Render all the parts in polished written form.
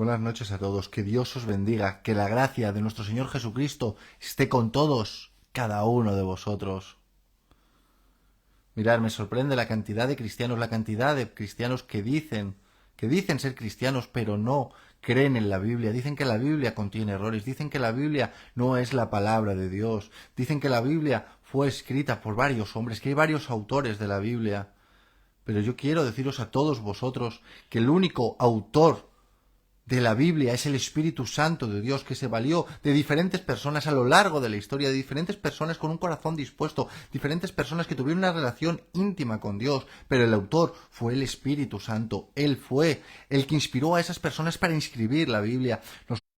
Buenas noches a todos, que Dios os bendiga, que la gracia de nuestro Señor Jesucristo esté con todos, cada uno de vosotros. Mirad, me sorprende la cantidad de cristianos que dicen ser cristianos, pero no creen en la Biblia, dicen que la Biblia contiene errores, dicen que la Biblia no es la palabra de Dios, dicen que la Biblia fue escrita por varios hombres, que hay varios autores de la Biblia. Pero yo quiero deciros a todos vosotros que el único autor de la Biblia es el Espíritu Santo de Dios, que se valió de diferentes personas a lo largo de la historia, de diferentes personas con un corazón dispuesto, diferentes personas que tuvieron una relación íntima con Dios, pero el autor fue el Espíritu Santo. Él fue el que inspiró a esas personas para escribir la Biblia.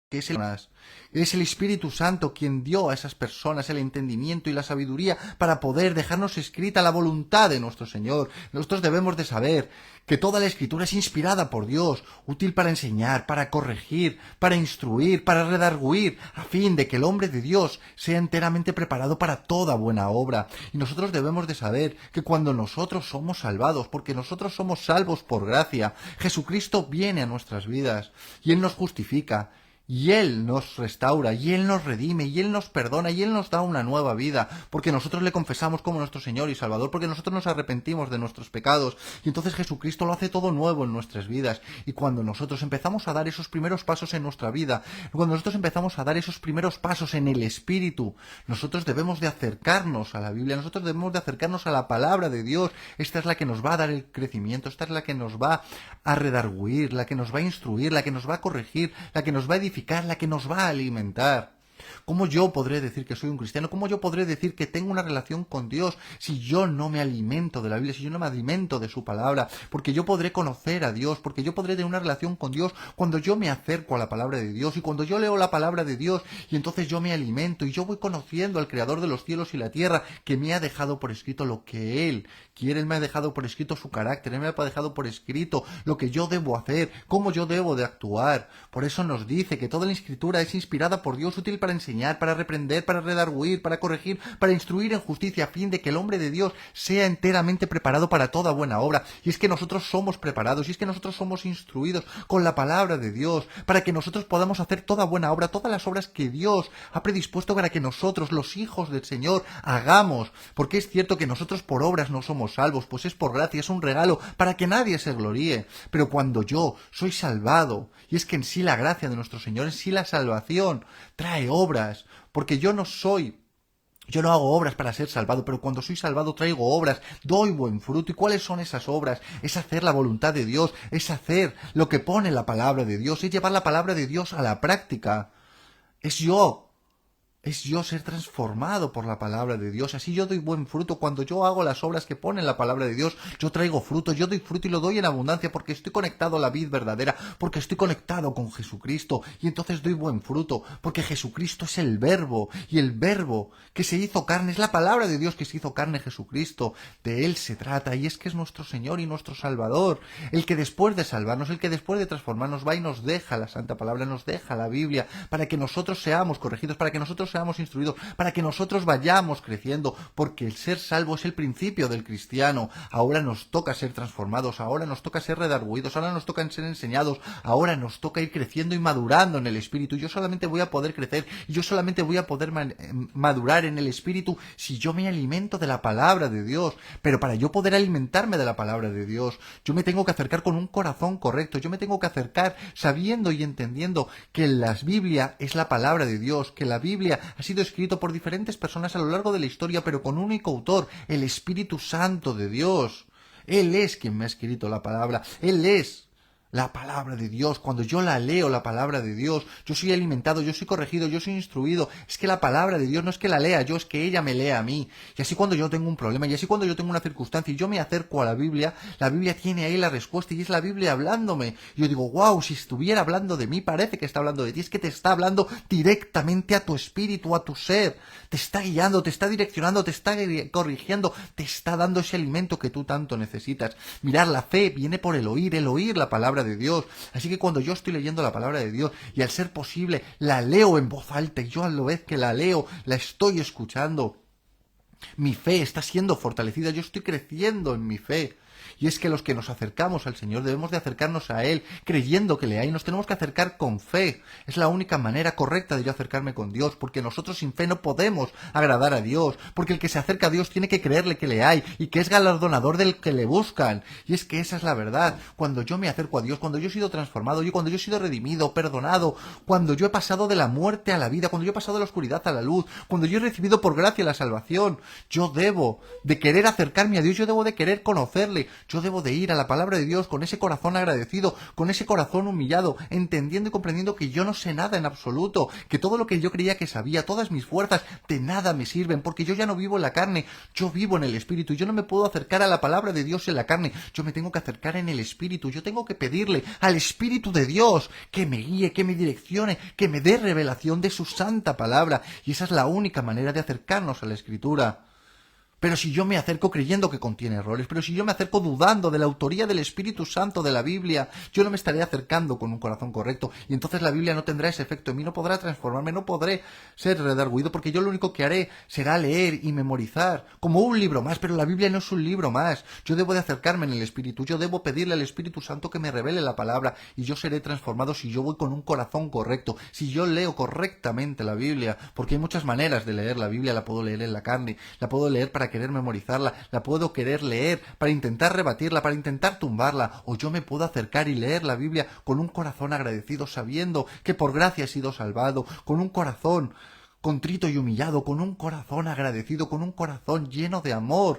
Que es el Espíritu Santo quien dio a esas personas el entendimiento y la sabiduría para poder dejarnos escrita la voluntad de nuestro Señor. Nosotros debemos de saber que toda la Escritura es inspirada por Dios, útil para enseñar, para corregir, para instruir, para redarguir, a fin de que el hombre de Dios sea enteramente preparado para toda buena obra. Y nosotros debemos de saber que cuando nosotros somos salvados, porque nosotros somos salvos por gracia, Jesucristo viene a nuestras vidas y Él nos justifica. Y Él nos restaura, y Él nos redime, y Él nos perdona, y Él nos da una nueva vida, porque nosotros le confesamos como nuestro Señor y Salvador, porque nosotros nos arrepentimos de nuestros pecados, y entonces Jesucristo lo hace todo nuevo en nuestras vidas. Y cuando nosotros empezamos a dar esos primeros pasos en nuestra vida, cuando nosotros empezamos a dar esos primeros pasos en el Espíritu, nosotros debemos de acercarnos a la Biblia, nosotros debemos de acercarnos a la palabra de Dios. Esta es la que nos va a dar el crecimiento, esta es la que nos va a redarguir, la que nos va a instruir, la que nos va a corregir, la que nos va a edificar, la que nos va a alimentar. ¿Cómo yo podré decir que soy un cristiano? ¿Cómo yo podré decir que tengo una relación con Dios si yo no me alimento de la Biblia, si yo no me alimento de su palabra? Porque yo podré conocer a Dios, porque yo podré tener una relación con Dios cuando yo me acerco a la palabra de Dios y cuando yo leo la palabra de Dios y entonces yo me alimento y yo voy conociendo al Creador de los cielos y la tierra, que me ha dejado por escrito lo que Él quiere. Él me ha dejado por escrito su carácter, Él me ha dejado por escrito lo que yo debo hacer, cómo yo debo de actuar. Por eso nos dice que toda la Escritura es inspirada por Dios, útil para enseñar, para reprender, para redarguir, para corregir, para instruir en justicia, a fin de que el hombre de Dios sea enteramente preparado para toda buena obra. Y es que nosotros somos preparados, y es que nosotros somos instruidos con la palabra de Dios, para que nosotros podamos hacer toda buena obra, todas las obras que Dios ha predispuesto para que nosotros, los hijos del Señor, hagamos. Porque es cierto que nosotros por obras no somos salvos, pues es por gracia, es un regalo para que nadie se gloríe. Pero cuando yo soy salvado, y es que en sí la gracia de nuestro Señor, en sí la salvación, trae obras, porque yo no hago obras para ser salvado, pero cuando soy salvado traigo obras, doy buen fruto. ¿Y cuáles son esas obras? Es hacer la voluntad de Dios, es hacer lo que pone la palabra de Dios, es llevar la palabra de Dios a la práctica. Es yo ser transformado por la palabra de Dios. Así yo doy buen fruto. Cuando yo hago las obras que pone la palabra de Dios, yo traigo fruto, yo doy fruto y lo doy en abundancia, porque estoy conectado a la vid verdadera, porque estoy conectado con Jesucristo, y entonces doy buen fruto, porque Jesucristo es el Verbo, y el Verbo que se hizo carne es la palabra de Dios que se hizo carne, Jesucristo. De Él se trata, y es que es nuestro Señor y nuestro Salvador, el que después de salvarnos, el que después de transformarnos va y nos deja la Santa Palabra, nos deja la Biblia, para que nosotros seamos corregidos, para que nosotros seamos instruidos, para que nosotros vayamos creciendo, porque el ser salvo es el principio del cristiano. Ahora nos toca ser transformados, ahora nos toca ser redarguidos, ahora nos toca ser enseñados, ahora nos toca ir creciendo y madurando en el Espíritu. Yo solamente voy a poder crecer, y yo solamente voy a poder madurar en el Espíritu si yo me alimento de la palabra de Dios. Pero para yo poder alimentarme de la palabra de Dios, yo me tengo que acercar con un corazón correcto, yo me tengo que acercar sabiendo y entendiendo que la Biblia es la palabra de Dios, que la Biblia ha sido escrito por diferentes personas a lo largo de la historia, pero con un único autor, el Espíritu Santo de Dios. Él es quien me ha escrito la palabra, Él es la palabra de Dios. Cuando yo la leo, la palabra de Dios, yo soy alimentado, yo soy corregido, yo soy instruido. Es que la palabra de Dios no es que la lea yo, es que ella me lea a mí. Y así cuando yo tengo un problema, y así cuando yo tengo una circunstancia y yo me acerco a la Biblia tiene ahí la respuesta, y es la Biblia hablándome. Y yo digo, wow, si estuviera hablando de mí, parece que está hablando de ti. Es que te está hablando directamente a tu espíritu, a tu ser. Te está guiando, te está direccionando, te está corrigiendo, te está dando ese alimento que tú tanto necesitas. Mirad, la fe viene por el oír la palabra de Dios. Así que cuando yo estoy leyendo la palabra de Dios, y al ser posible la leo en voz alta, y yo a la vez que la leo la estoy escuchando, mi fe está siendo fortalecida, yo estoy creciendo en mi fe. y es que los que nos acercamos al Señor debemos de acercarnos a Él creyendo que le hay, nos tenemos que acercar con fe. Es la única manera correcta de yo acercarme con Dios, porque nosotros sin fe no podemos agradar a Dios, porque el que se acerca a Dios tiene que creerle que le hay y que es galardonador del que le buscan. Y es que esa es la verdad. Cuando yo me acerco a Dios, cuando yo he sido transformado, cuando yo he sido redimido, perdonado, cuando yo he pasado de la muerte a la vida, cuando yo he pasado de la oscuridad a la luz, cuando yo he recibido por gracia la salvación, yo debo de querer acercarme a Dios, yo debo de querer conocerle, yo debo de ir a la palabra de Dios con ese corazón agradecido, con ese corazón humillado, entendiendo y comprendiendo que yo no sé nada en absoluto, que todo lo que yo creía que sabía, todas mis fuerzas, de nada me sirven, porque yo ya no vivo en la carne, yo vivo en el Espíritu, yo no me puedo acercar a la palabra de Dios en la carne, yo me tengo que acercar en el Espíritu, yo tengo que pedirle al Espíritu de Dios que me guíe, que me direccione, que me dé revelación de su santa palabra, y esa es la única manera de acercarnos a la Escritura. Pero si yo me acerco creyendo que contiene errores, pero si yo me acerco dudando de la autoría del Espíritu Santo de la Biblia, yo no me estaré acercando con un corazón correcto, y entonces la Biblia no tendrá ese efecto en mí, no podrá transformarme, no podré ser redarguido, porque yo lo único que haré será leer y memorizar, como un libro más, pero la Biblia no es un libro más. Yo debo de acercarme en el Espíritu, yo debo pedirle al Espíritu Santo que me revele la palabra, y yo seré transformado si yo voy con un corazón correcto, si yo leo correctamente la Biblia, porque hay muchas maneras de leer la Biblia. La puedo leer en la carne, la puedo leer para querer memorizarla, la puedo querer leer para intentar rebatirla, para intentar tumbarla, o yo me puedo acercar y leer la Biblia con un corazón agradecido, sabiendo que por gracia he sido salvado, con un corazón contrito y humillado, con un corazón agradecido, con un corazón lleno de amor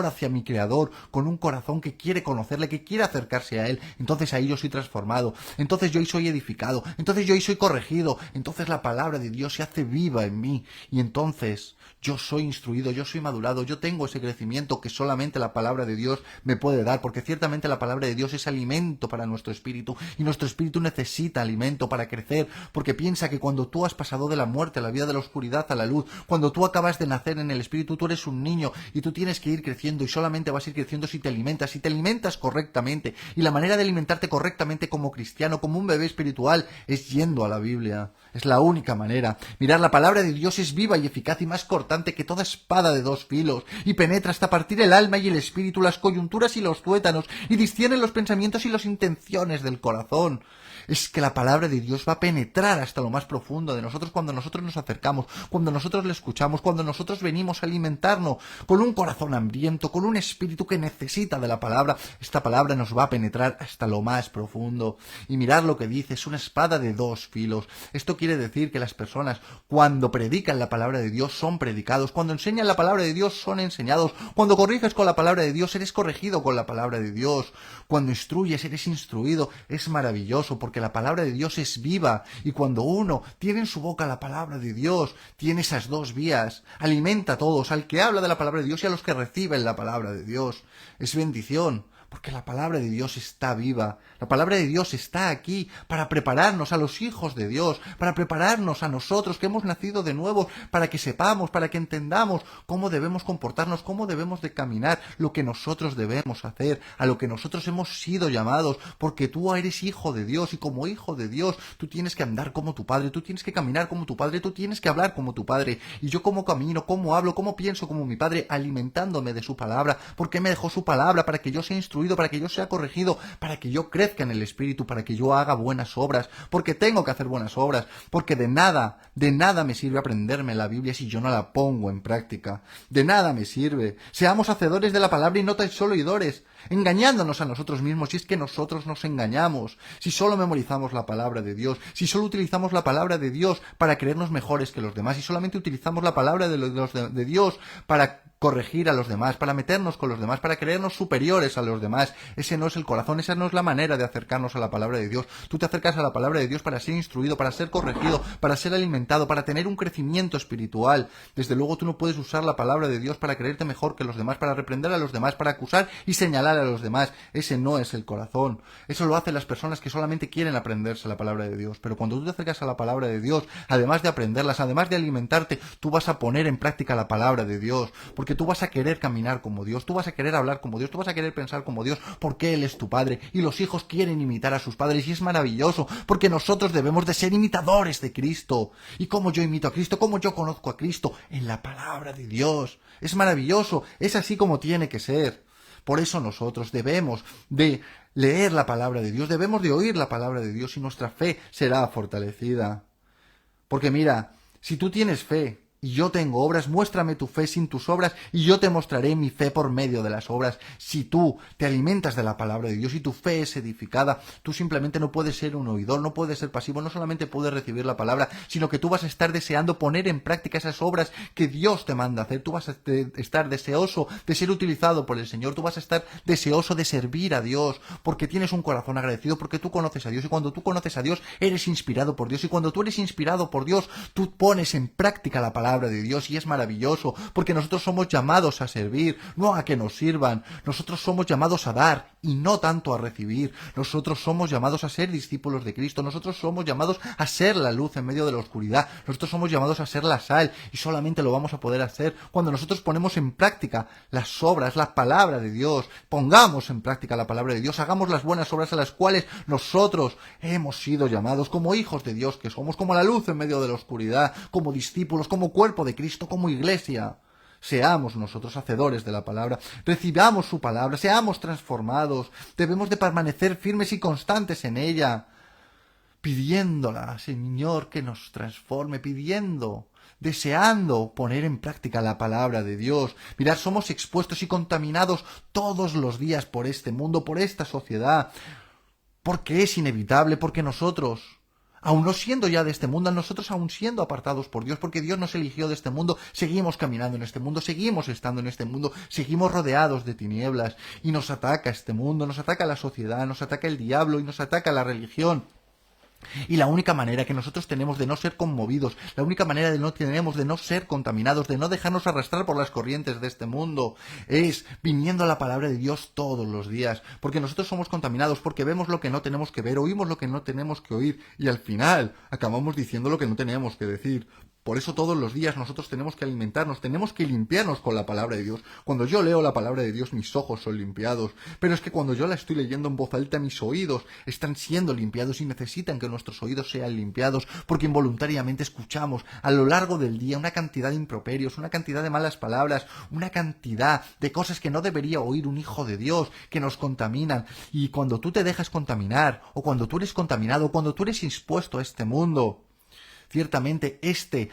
hacia mi Creador, con un corazón que quiere conocerle, que quiere acercarse a Él. Entonces ahí yo soy transformado, entonces yo ahí soy edificado, entonces yo ahí soy corregido, entonces la palabra de Dios se hace viva en mí, y entonces yo soy instruido, yo soy madurado, yo tengo ese crecimiento que solamente la palabra de Dios me puede dar, porque ciertamente la palabra de Dios es alimento para nuestro espíritu, y nuestro espíritu necesita alimento para crecer, porque piensa que cuando tú has pasado de la muerte a la vida de la oscuridad a la luz, cuando tú acabas de nacer en el espíritu, tú eres un niño y tú tienes que ir creciendo, y solamente vas a ir creciendo si te alimentas correctamente, y la manera de alimentarte correctamente como cristiano, como un bebé espiritual, es yendo a la Biblia. Es la única manera. Mirad, la palabra de Dios es viva y eficaz y más cortante que toda espada de dos filos, y penetra hasta partir el alma y el espíritu, las coyunturas y los tuétanos, y discierne los pensamientos y las intenciones del corazón. Es que la palabra de Dios va a penetrar hasta lo más profundo de nosotros cuando nosotros nos acercamos, cuando nosotros le escuchamos, cuando nosotros venimos a alimentarnos con un corazón hambriento, con un espíritu que necesita de la palabra. Esta palabra nos va a penetrar hasta lo más profundo. Y mirad lo que dice, es una espada de dos filos. Esto quiere decir que las personas, cuando predican la palabra de Dios, son predicados, cuando enseñan la palabra de Dios, son enseñados, cuando corriges con la palabra de Dios, eres corregido con la palabra de Dios, cuando instruyes, eres instruido. Es maravilloso, porque la palabra de Dios es viva, y cuando uno tiene en su boca la palabra de Dios, tiene esas dos vías, alimenta a todos, al que habla de la palabra de Dios y a los que reciben la palabra de Dios. Es bendición, porque la palabra de Dios está viva. La palabra de Dios está aquí para prepararnos a los hijos de Dios, para prepararnos a nosotros que hemos nacido de nuevo, para que sepamos, para que entendamos cómo debemos comportarnos, cómo debemos de caminar, lo que nosotros debemos hacer, a lo que nosotros hemos sido llamados, porque tú eres hijo de Dios, y como hijo de Dios tú tienes que andar como tu Padre, tú tienes que caminar como tu Padre, tú tienes que hablar como tu Padre. Y yo cómo camino, cómo hablo, cómo pienso como mi Padre, alimentándome de su palabra, porque me dejó su palabra para que yo sea instruido, para que yo sea corregido, para que yo crezca en el Espíritu, para que yo haga buenas obras, porque tengo que hacer buenas obras, porque de nada me sirve aprenderme la Biblia si yo no la pongo en práctica. De nada me sirve. Seamos hacedores de la palabra y no tan solo oidores, engañándonos a nosotros mismos, si es que nosotros nos engañamos, si solo memorizamos la palabra de Dios, si solo utilizamos la palabra de Dios para creernos mejores que los demás, y solamente utilizamos la palabra de Dios para corregir a los demás, para meternos con los demás, para creernos superiores a los demás. Ese no es el corazón, esa no es la manera de acercarnos a la palabra de Dios. Tú te acercas a la palabra de Dios para ser instruido, para ser corregido, para ser alimentado, para tener un crecimiento espiritual. Desde luego tú no puedes usar la palabra de Dios para creerte mejor que los demás, para reprender a los demás, para acusar y señalar a los demás. Ese no es el corazón. Eso lo hacen las personas que solamente quieren aprenderse la palabra de Dios. Pero cuando tú te acercas a la palabra de Dios, además de aprenderlas, además de alimentarte, tú vas a poner en práctica la palabra de Dios, porque tú vas a querer caminar como Dios, tú vas a querer hablar como Dios, tú vas a querer pensar como Dios, porque Él es tu Padre, y los hijos quieren imitar a sus padres, y es maravilloso, porque nosotros debemos de ser imitadores de Cristo. ¿Y cómo yo imito a Cristo? ¿Cómo yo conozco a Cristo? En la palabra de Dios. Es maravilloso, es así como tiene que ser. Por eso nosotros debemos de leer la palabra de Dios, debemos de oír la palabra de Dios y nuestra fe será fortalecida. Porque mira, si tú tienes fe y yo tengo obras, muéstrame tu fe sin tus obras y yo te mostraré mi fe por medio de las obras. Si tú te alimentas de la palabra de Dios y tu fe es edificada, tú simplemente no puedes ser un oidor, no puedes ser pasivo, no solamente puedes recibir la palabra, sino que tú vas a estar deseando poner en práctica esas obras que Dios te manda hacer. Tú vas a estar deseoso de ser utilizado por el Señor, tú vas a estar deseoso de servir a Dios, porque tienes un corazón agradecido, porque tú conoces a Dios y cuando tú conoces a Dios eres inspirado por Dios y cuando tú eres inspirado por Dios, tú pones en práctica la palabra de Dios y es maravilloso porque nosotros somos llamados a servir, no a que nos sirvan. Nosotros somos llamados a dar y no tanto a recibir. Nosotros somos llamados a ser discípulos de Cristo. Nosotros somos llamados a ser la luz en medio de la oscuridad. Nosotros somos llamados a ser la sal y solamente lo vamos a poder hacer cuando nosotros ponemos en práctica las obras, la palabra de Dios. Pongamos en práctica la palabra de Dios, hagamos las buenas obras a las cuales nosotros hemos sido llamados como hijos de Dios que somos, como la luz en medio de la oscuridad, como discípulos, como cuerpo de Cristo, como iglesia. Seamos nosotros hacedores de la palabra, recibamos su palabra, seamos transformados, debemos de permanecer firmes y constantes en ella, pidiéndola, Señor, que nos transforme, deseando poner en práctica la palabra de Dios. Mirad, somos expuestos y contaminados todos los días por este mundo, por esta sociedad, porque es inevitable, porque nosotros, aun no siendo ya de este mundo, nosotros aun siendo apartados por Dios, porque Dios nos eligió de este mundo, seguimos caminando en este mundo, seguimos estando en este mundo, seguimos rodeados de tinieblas, y nos ataca este mundo, nos ataca la sociedad, nos ataca el diablo y nos ataca la religión. Y la única manera que nosotros tenemos de no ser conmovidos, la única manera de no ser contaminados, de no dejarnos arrastrar por las corrientes de este mundo, es viniendo a la palabra de Dios todos los días, porque nosotros somos contaminados, porque vemos lo que no tenemos que ver, oímos lo que no tenemos que oír, y al final acabamos diciendo lo que no tenemos que decir. Por eso todos los días nosotros tenemos que alimentarnos, tenemos que limpiarnos con la palabra de Dios. Cuando yo leo la palabra de Dios, mis ojos son limpiados. Pero es que cuando yo la estoy leyendo en voz alta, mis oídos están siendo limpiados y necesitan que nuestros oídos sean limpiados, porque involuntariamente escuchamos a lo largo del día una cantidad de improperios, una cantidad de malas palabras, una cantidad de cosas que no debería oír un hijo de Dios, que nos contaminan. Y cuando tú te dejas contaminar, o cuando tú eres contaminado, o cuando tú eres expuesto a este mundo, ciertamente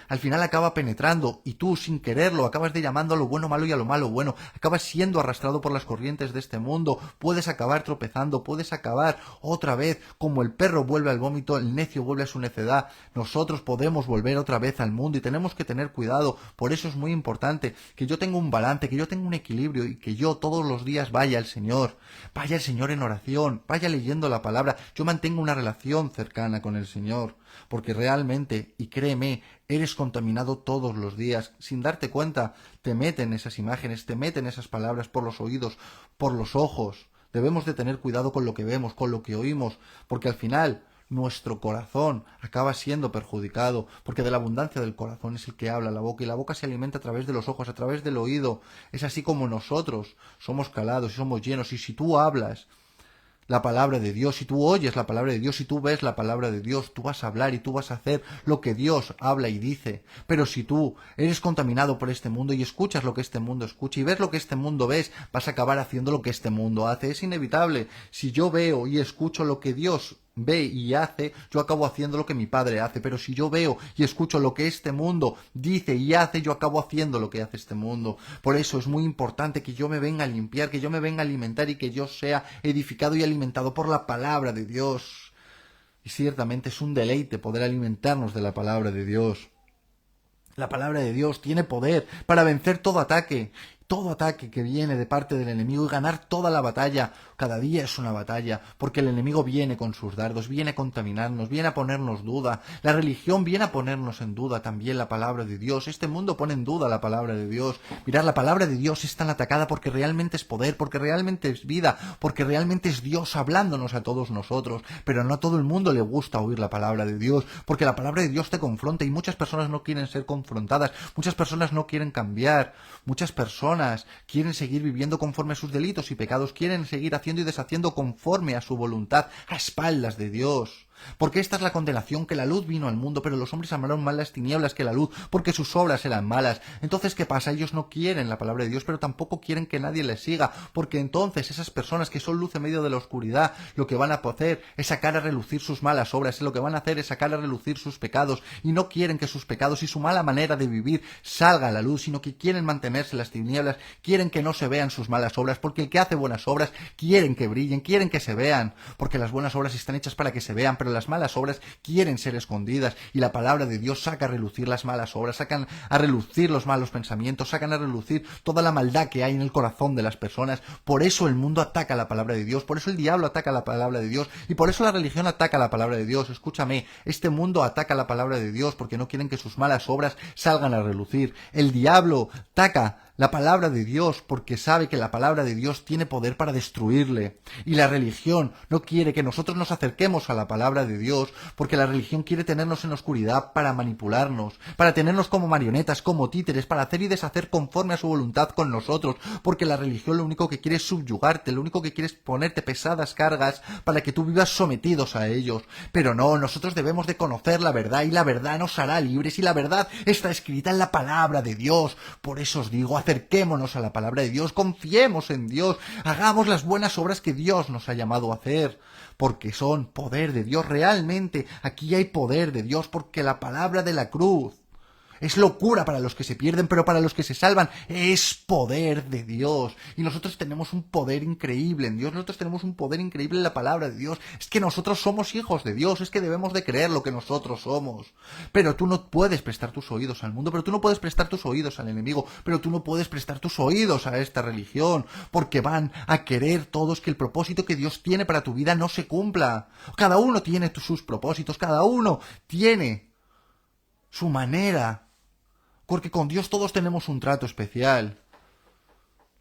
al final acaba penetrando y tú sin quererlo acabas de llamando a lo bueno malo y a lo malo bueno, acabas siendo arrastrado por las corrientes de este mundo, puedes acabar tropezando, puedes acabar otra vez como el perro vuelve al vómito, el necio vuelve a su necedad. Nosotros podemos volver otra vez al mundo y tenemos que tener cuidado. Por eso es muy importante que yo tenga un balance, que yo tenga un equilibrio y que yo todos los días vaya al Señor en oración, vaya leyendo la palabra, yo mantengo una relación cercana con el Señor. Porque realmente, y créeme, eres contaminado todos los días. Sin darte cuenta, te meten esas imágenes, te meten esas palabras por los oídos, por los ojos. Debemos de tener cuidado con lo que vemos, con lo que oímos, porque al final nuestro corazón acaba siendo perjudicado, porque de la abundancia del corazón es el que habla la boca, y la boca se alimenta a través de los ojos, a través del oído. Es así como nosotros somos calados y somos llenos, y si tú hablas la palabra de Dios, si tú oyes la palabra de Dios, si tú ves la palabra de Dios, tú vas a hablar y tú vas a hacer lo que Dios habla y dice. Pero si tú eres contaminado por este mundo y escuchas lo que este mundo escucha y ves lo que este mundo ves, vas a acabar haciendo lo que este mundo hace. Es inevitable. Si yo veo y escucho lo que Dios ve y hace, yo acabo haciendo lo que mi padre hace. Pero si yo veo y escucho lo que este mundo dice y hace, yo acabo haciendo lo que hace este mundo. Por eso es muy importante que yo me venga a limpiar, que yo me venga a alimentar y que yo sea edificado y alimentado por la palabra de Dios. Y ciertamente es un deleite poder alimentarnos de la palabra de Dios. La palabra de Dios tiene poder para vencer todo ataque que viene de parte del enemigo y ganar toda la batalla. Cada día es una batalla, porque el enemigo viene con sus dardos, viene a contaminarnos, viene a ponernos duda. La religión viene a ponernos en duda también la palabra de Dios. Este mundo pone en duda la palabra de Dios. Mirad, la palabra de Dios es tan atacada porque realmente es poder, porque realmente es vida, porque realmente es Dios hablándonos a todos nosotros. Pero no a todo el mundo le gusta oír la palabra de Dios, porque la palabra de Dios te confronta y muchas personas no quieren ser confrontadas, muchas personas no quieren cambiar, muchas personas quieren seguir viviendo conforme a sus delitos y pecados, quieren seguir haciendo y deshaciendo conforme a su voluntad, a espaldas de Dios. Porque esta es la condenación, que la luz vino al mundo, pero los hombres amaron más las tinieblas que la luz, porque sus obras eran malas. Entonces, ¿qué pasa? Ellos no quieren la palabra de Dios, pero tampoco quieren que nadie les siga, porque entonces esas personas que son luz en medio de la oscuridad, lo que van a hacer es sacar a relucir sus malas obras, lo que van a hacer es sacar a relucir sus pecados, y no quieren que sus pecados y su mala manera de vivir salga a la luz, sino que quieren mantenerse en las tinieblas, quieren que no se vean sus malas obras, porque el que hace buenas obras quieren que brillen, quieren que se vean, porque las buenas obras están hechas para que se vean, pero las malas obras quieren ser escondidas, y la palabra de Dios saca a relucir las malas obras, sacan a relucir los malos pensamientos, sacan a relucir toda la maldad que hay en el corazón de las personas. Por eso el mundo ataca la palabra de Dios, por eso el diablo ataca la palabra de Dios, y por eso la religión ataca la palabra de Dios. Escúchame, este mundo ataca la palabra de Dios porque no quieren que sus malas obras salgan a relucir. El diablo ataca la palabra de Dios porque sabe que la palabra de Dios tiene poder para destruirle. Y la religión no quiere que nosotros nos acerquemos a la palabra de Dios porque la religión quiere tenernos en oscuridad para manipularnos, para tenernos como marionetas, como títeres, para hacer y deshacer conforme a su voluntad con nosotros, porque la religión lo único que quiere es subyugarte, lo único que quiere es ponerte pesadas cargas para que tú vivas sometidos a ellos. Pero no, nosotros debemos de conocer la verdad y la verdad nos hará libres y la verdad está escrita en la palabra de Dios. Por eso os digo, acerquémonos a la palabra de Dios, confiemos en Dios, hagamos las buenas obras que Dios nos ha llamado a hacer, porque son poder de Dios realmente. Aquí hay poder de Dios porque la palabra de la cruz es locura para los que se pierden, pero para los que se salvan es poder de Dios. Y nosotros tenemos un poder increíble en Dios, nosotros tenemos un poder increíble en la palabra de Dios. Es que nosotros somos hijos de Dios, es que debemos de creer lo que nosotros somos. Pero tú no puedes prestar tus oídos al mundo, pero tú no puedes prestar tus oídos al enemigo, pero tú no puedes prestar tus oídos a esta religión, porque van a querer todos que el propósito que Dios tiene para tu vida no se cumpla. Cada uno tiene sus propósitos, cada uno tiene su manera, porque con Dios todos tenemos un trato especial.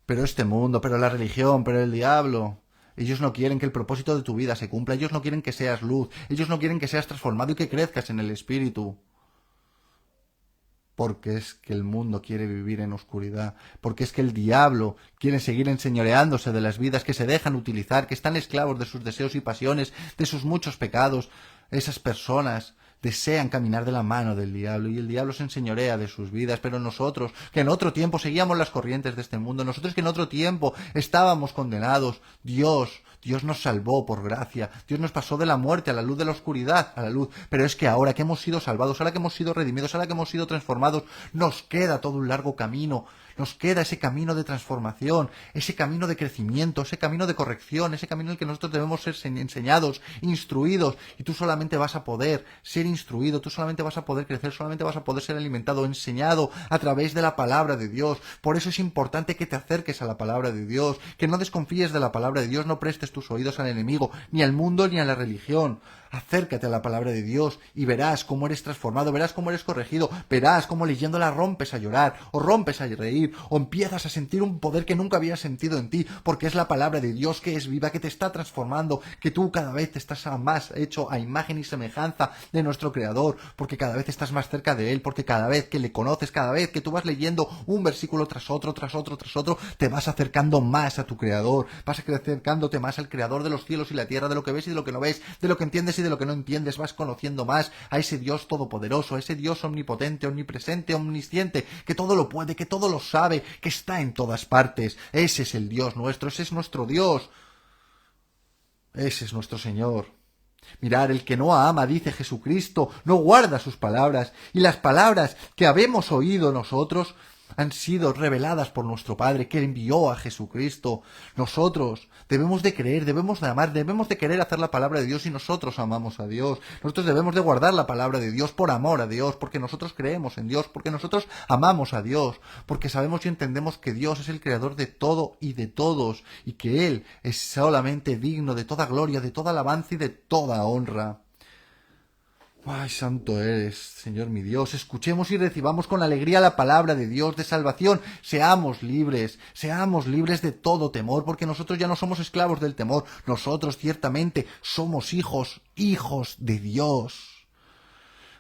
Pero este mundo, pero la religión, pero el diablo, ellos no quieren que el propósito de tu vida se cumpla, ellos no quieren que seas luz, ellos no quieren que seas transformado y que crezcas en el Espíritu. Porque es que el mundo quiere vivir en oscuridad, porque es que el diablo quiere seguir enseñoreándose de las vidas que se dejan utilizar, que están esclavos de sus deseos y pasiones, de sus muchos pecados. Esas personas desean caminar de la mano del diablo y el diablo se enseñorea de sus vidas, pero nosotros, que en otro tiempo seguíamos las corrientes de este mundo, nosotros que en otro tiempo estábamos condenados, Dios nos salvó por gracia, Dios nos pasó de la muerte a la luz, de la oscuridad a la luz, pero es que ahora que hemos sido salvados, ahora que hemos sido redimidos, ahora que hemos sido transformados, nos queda todo un largo camino, nos queda ese camino de transformación, ese camino de crecimiento, ese camino de corrección, ese camino en el que nosotros debemos ser enseñados, instruidos, y tú solamente vas a poder ser instruido, tú solamente vas a poder crecer, solamente vas a poder ser alimentado, enseñado a través de la palabra de Dios. Por eso es importante que te acerques a la palabra de Dios, que no desconfíes de la palabra de Dios, no prestes tus oídos al enemigo, ni al mundo, ni a la religión. Acércate a la palabra de Dios y verás cómo eres transformado, verás cómo eres corregido, verás cómo leyéndola rompes a llorar, o rompes a reír, o empiezas a sentir un poder que nunca habías sentido en ti, porque es la palabra de Dios que es viva, que te está transformando, que tú cada vez te estás más hecho a imagen y semejanza de nuestro Creador, porque cada vez estás más cerca de Él, porque cada vez que le conoces, cada vez que tú vas leyendo un versículo tras otro, te vas acercando más a tu Creador, vas acercándote más al Creador de los cielos y la tierra, de lo que ves y de lo que no ves, de lo que entiendes y de lo que no entiendes, vas conociendo más a ese Dios todopoderoso, a ese Dios omnipotente, omnipresente, omnisciente, que todo lo puede, que todo lo sabe, que está en todas partes. Ese es el Dios nuestro, ese es nuestro Dios, ese es nuestro Señor. Mirar, el que no ama, dice Jesucristo, no guarda sus palabras, y las palabras que habemos oído nosotros han sido reveladas por nuestro Padre, que envió a Jesucristo. Nosotros debemos de creer, debemos de amar, debemos de querer hacer la palabra de Dios, y nosotros amamos a Dios. Nosotros debemos de guardar la palabra de Dios por amor a Dios, porque nosotros creemos en Dios, porque nosotros amamos a Dios, porque sabemos y entendemos que Dios es el creador de todo y de todos, y que Él es solamente digno de toda gloria, de toda alabanza y de toda honra. Ay, santo eres, Señor mi Dios. Escuchemos y recibamos con alegría la palabra de Dios de salvación. Seamos libres de todo temor, porque nosotros ya no somos esclavos del temor. Nosotros ciertamente somos hijos de Dios.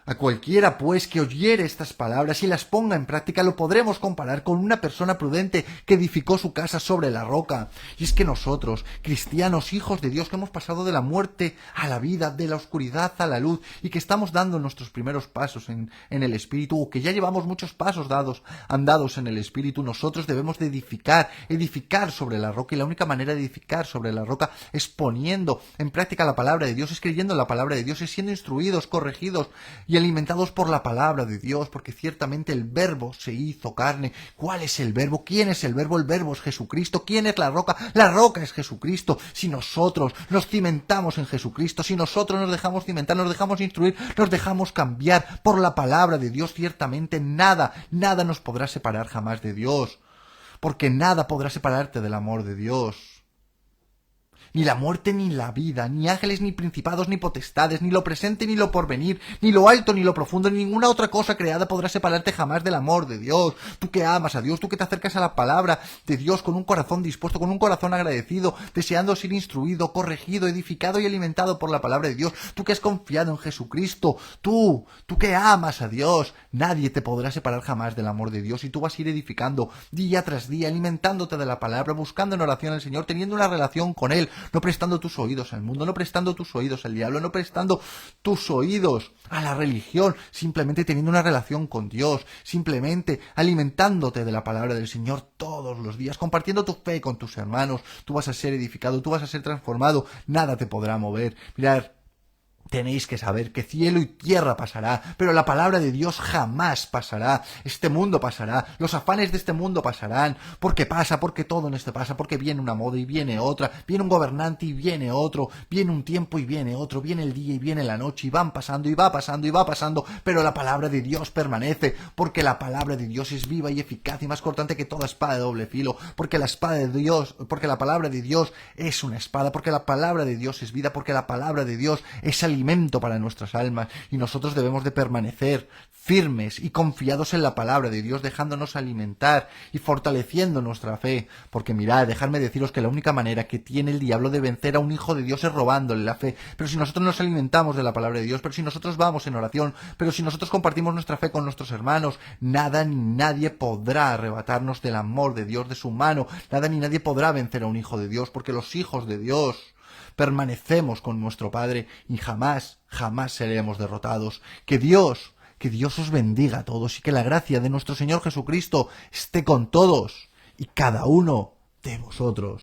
A cualquiera, pues, que oyere estas palabras y las ponga en práctica, lo podremos comparar con una persona prudente que edificó su casa sobre la roca. Y es que nosotros, cristianos, hijos de Dios, que hemos pasado de la muerte a la vida, de la oscuridad a la luz, y que estamos dando nuestros primeros pasos en el Espíritu, o que ya llevamos muchos pasos andados en el Espíritu, nosotros debemos de edificar sobre la roca, y la única manera de edificar sobre la roca es poniendo en práctica la palabra de Dios, es creyendo en la palabra de Dios, es siendo instruidos, corregidos y alimentados por la palabra de Dios, porque ciertamente el Verbo se hizo carne. ¿Cuál es el Verbo? ¿Quién es el Verbo? El Verbo es Jesucristo. ¿Quién es la roca? La roca es Jesucristo. Si nosotros nos cimentamos en Jesucristo, si nosotros nos dejamos cimentar, nos dejamos instruir, nos dejamos cambiar por la palabra de Dios, ciertamente nada nos podrá separar jamás de Dios, porque nada podrá separarte del amor de Dios. Ni la muerte ni la vida, ni ángeles ni principados ni potestades, ni lo presente ni lo porvenir, ni lo alto ni lo profundo, ni ninguna otra cosa creada podrá separarte jamás del amor de Dios. Tú que amas a Dios, tú que te acercas a la palabra de Dios con un corazón dispuesto, con un corazón agradecido, deseando ser instruido, corregido, edificado y alimentado por la palabra de Dios. Tú que has confiado en Jesucristo, tú que amas a Dios, nadie te podrá separar jamás del amor de Dios, y tú vas a ir edificando día tras día, alimentándote de la palabra, buscando en oración al Señor, teniendo una relación con Él, no prestando tus oídos al mundo, no prestando tus oídos al diablo, no prestando tus oídos a la religión, simplemente teniendo una relación con Dios, simplemente alimentándote de la palabra del Señor todos los días, compartiendo tu fe con tus hermanos. Tú vas a ser edificado, tú vas a ser transformado, nada te podrá mover. Mirad, tenéis que saber que cielo y tierra pasará, pero la palabra de Dios jamás pasará. Este mundo pasará, los afanes de este mundo pasarán, porque pasa, porque todo en este pasa, porque viene una moda y viene otra, viene un gobernante y viene otro, viene un tiempo y viene otro, viene el día y viene la noche, y van pasando y va pasando y va pasando, pero la palabra de Dios permanece, porque la palabra de Dios es viva y eficaz y más cortante que toda espada de doble filo, porque la espada de Dios, porque la palabra de Dios es una espada, porque la palabra de Dios es vida, porque la palabra de Dios es alimento para nuestras almas, y nosotros debemos de permanecer firmes y confiados en la palabra de Dios, dejándonos alimentar y fortaleciendo nuestra fe, porque mirad, dejadme deciros que la única manera que tiene el diablo de vencer a un hijo de Dios es robándole la fe. Pero si nosotros nos alimentamos de la palabra de Dios, pero si nosotros vamos en oración, pero si nosotros compartimos nuestra fe con nuestros hermanos, nada ni nadie podrá arrebatarnos del amor de Dios, de su mano, nada ni nadie podrá vencer a un hijo de Dios, porque los hijos de Dios permanecemos con nuestro Padre y jamás seremos derrotados. Que Dios os bendiga a todos, y que la gracia de nuestro Señor Jesucristo esté con todos y cada uno de vosotros.